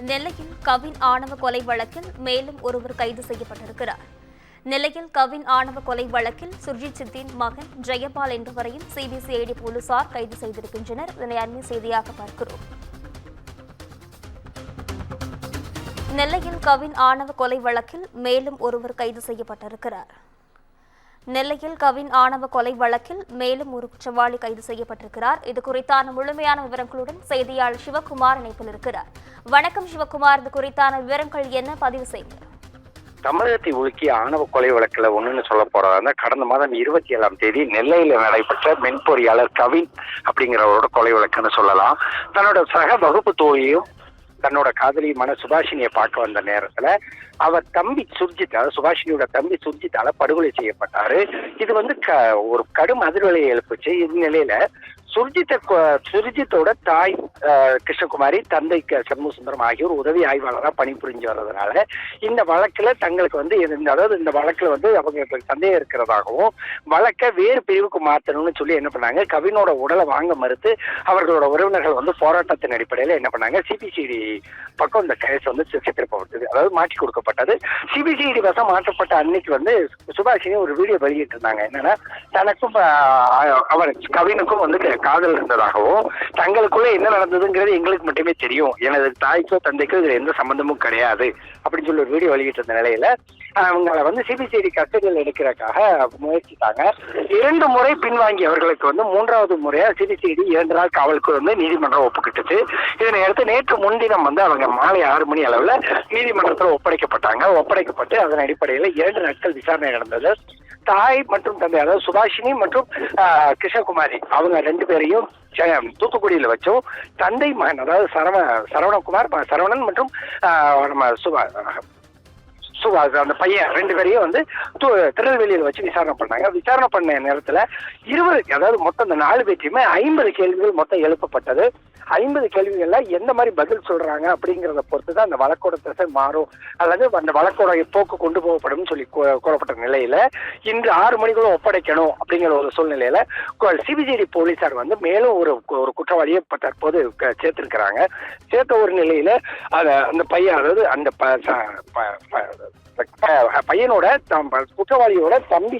நெல்லையில் கவின் ஆணவ கொலை வழக்கில் மேலும் ஒருவர் கைது செய்யப்பட்டிருக்கிறார். நெல்லையில் கவின் ஆணவ கொலை வழக்கில் சுர்ஜித் சித்தின் மகன் ஜெயபால் என்பவரையும் சிபிசிஐடி போலீசார் கைது செய்திருக்கின்றனர். இதனை அண்மை செய்தியாக பார்க்கிறோம். நெல்லையில் கவின் ஆணவ கொலை வழக்கில் மேலும் ஒருவர் கைது செய்யப்பட்டிருக்கிறார். நெல்லையில் கவின் ஆணவ கொலை வழக்கில் மேலும் ஒரு குற்றவாளி கைது செய்யப்பட்டிருக்கிறார். இது குறித்தான முழுமையான விவரங்களுடன் செய்தியாளர் சிவகுமார் இணைப்பில் இருக்கிறார். வணக்கம் சிவகுமார், இது குறித்தான விவரங்கள் என்ன? பதிவு செய்யுங்க. தமிழகத்தை உலுக்கிய ஆணவ கொலை வழக்கில் ஒண்ணுன்னு சொல்ல போறதா கடந்த மாதம் 27ஆம் தேதி நெல்லையில நடைபெற்ற மென்பொறியாளர் கவின் அப்படிங்கிறவரோட கொலை வழக்குன்னு சொல்லலாம். தன்னோட சக வகுப்பு தோழியும் தன்னோட காதலியுமான சுபாஷினியை பார்க்க வந்த நேரத்துல அவர் தம்பி சுர்ஜித், அதாவது சுபாஷினியோட தம்பி சுர்ஜித்தால படுகொலை செய்யப்பட்டாரு. இது வந்து ஒரு கடும் அதிர்வலையை எழுப்புச்சு. இந்நிலையில சுர்ஜித்தோட தாய் கிருஷ்ணகுமாரி, தந்தை சண்முகசுந்தரம் ஆகியோர் உதவி ஆய்வாளராக பணிபுரிஞ்சு வர்றதுனால இந்த வழக்குல தங்களுக்கு வந்து அதாவது இந்த வழக்குல வந்து அவங்க சந்தேகம் இருக்கிறதாகவும் வழக்கை வேறு பிரிவுக்கு மாற்றணும்னு சொல்லி என்ன பண்ணாங்க, கவினோட உடலை வாங்க மறுத்து அவர்களோட உறவினர்கள் வந்து போராட்டத்தின் அடிப்படையில் என்ன பண்ணாங்க, சிபிசிஐடி பக்கம் இந்த கேஸ் வந்து சித்திரப்பட்டது, அதாவது மாற்றி கொடுக்கப்பட்டது. சிபிசிஐடி வசம் மாற்றப்பட்ட அன்னைக்கு வந்து சுபாஷினி ஒரு வீடியோ வெளியிட்டு இருந்தாங்க. என்னன்னா, தனக்கும் அவர் கவினுக்கும் வந்து காதல் இருந்ததாகவும் தங்களுக்குள்ள என்ன நடந்ததுங்கிறது எங்களுக்கு மட்டுமே தெரியும், எனது தாய்க்கோ தந்தைக்கோ இதுல எந்த சம்பந்தமும் கிடையாது அப்படின்னு சொல்லி ஒரு வீடியோ வெளியிட்டு இருந்த நிலையில அவங்களை வந்து சிபிசிஐடி கஸ்டடியில் எடுக்கிறதுக்காக முயற்சித்தாங்க. 2 முறை பின்வாங்கி அவர்களுக்கு வந்து 3வது முறையா சிபிசிஐடி 2 நாள் காவலுக்கு வந்து நீதிமன்றம் ஒப்புக்கிட்டுச்சு. இதனை அடுத்து நேற்று முன்தினம் வந்து அவங்க மாலை 6 மணி அளவுல நீதிமன்றத்தில் ஒப்படைக்கப்பட்டு அதன் அடிப்படையில் 2 நாட்கள் விசாரணை நடந்தது. தாய் மற்றும் தந்தை, அதாவது சுபாஷினி மற்றும் கிருஷ்ணகுமாரி, அவங்க 2 பேரையும் தூத்துக்குடியில வச்சோம். தந்தை மகன், அதாவது சரவணன் மற்றும் அந்த பையன் 2 பேரையும் வந்து திருநெல்வேலியில் வச்சு விசாரணை பண்ணாங்க. விசாரணை பண்ண நேரத்துல 20, அதாவது மொத்தம் இந்த 4 பேர்த்தையுமே 50 கேள்விகள் மொத்தம் எழுப்பப்பட்டது. 50 கேள்விகள்ல எந்த மாதிரி பதில் சொல்றாங்க அப்படிங்கிறத பொறுத்துதான் அந்த வழக்கோட திசை மாறும் அல்லது அந்த வழக்கோட போக்கு கொண்டு போகப்படும் சொல்லி கூறப்பட்ட நிலையில இன்று 6 மணிக்குள்ள ஒப்படைக்கணும் அப்படிங்கிற ஒரு சூழ்நிலையில சிபிசிஐடி போலீசார் வந்து மேலும் ஒரு குற்றவாளியை தற்போது சேர்த்த ஒரு நிலையில அந்த பையன், அதாவது அந்த பையனோட குற்றவாளியோட தம்பி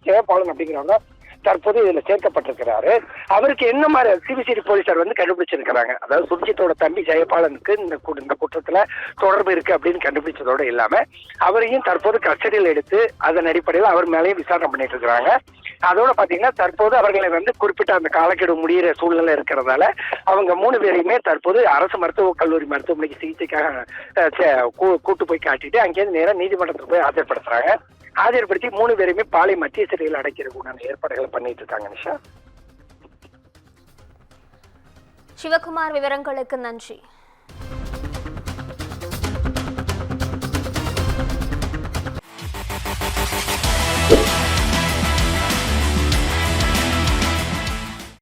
ஜெயபாலன் அப்படிங்கிறவங்க தற்போது இதுல சேர்க்கப்பட்டிருக்கிறாரு. அவருக்கு என்ன மாதிரி சிபிசிஐடி போலீசார் வந்து கண்டுபிடிச்சிருக்கிறாங்க, அதாவது சுர்ஜித்தோட தம்பி ஜெயபாலனுக்கு இந்த குற்றத்துல தொடர்பு இருக்கு அப்படின்னு கண்டுபிடிச்சதோட இல்லாம அவரையும் தற்போது கஸ்டடியில் எடுத்து அதன் அடிப்படையில் அவர் மேலேயும் விசாரணை பண்ணிட்டு இருக்கிறாங்க. அதோட பாத்தீங்கன்னா தற்போது அவர்களை வந்து குறிப்பிட்ட அந்த காலக்கெடு முடிகிற சூழ்நிலை இருக்கிறதால அவங்க 3 பேரையுமே தற்போது அரசு மருத்துவக் கல்லூரி மருத்துவமனைக்கு சிகிச்சைக்காக கூட்டு போய் காட்டிட்டு அங்கேயிருந்து நேரம் நீதிமன்றத்துக்கு போய் ஆஜர்படுத்தி 3 பேரையுமே பாளை மத்திய சிறையில் அடைக்கிறதுக்கு ஏற்பாடுகளை பண்ணிட்டு இருக்காங்க. நிஷா, சிவகுமார், விவரங்களுக்கு நன்றி.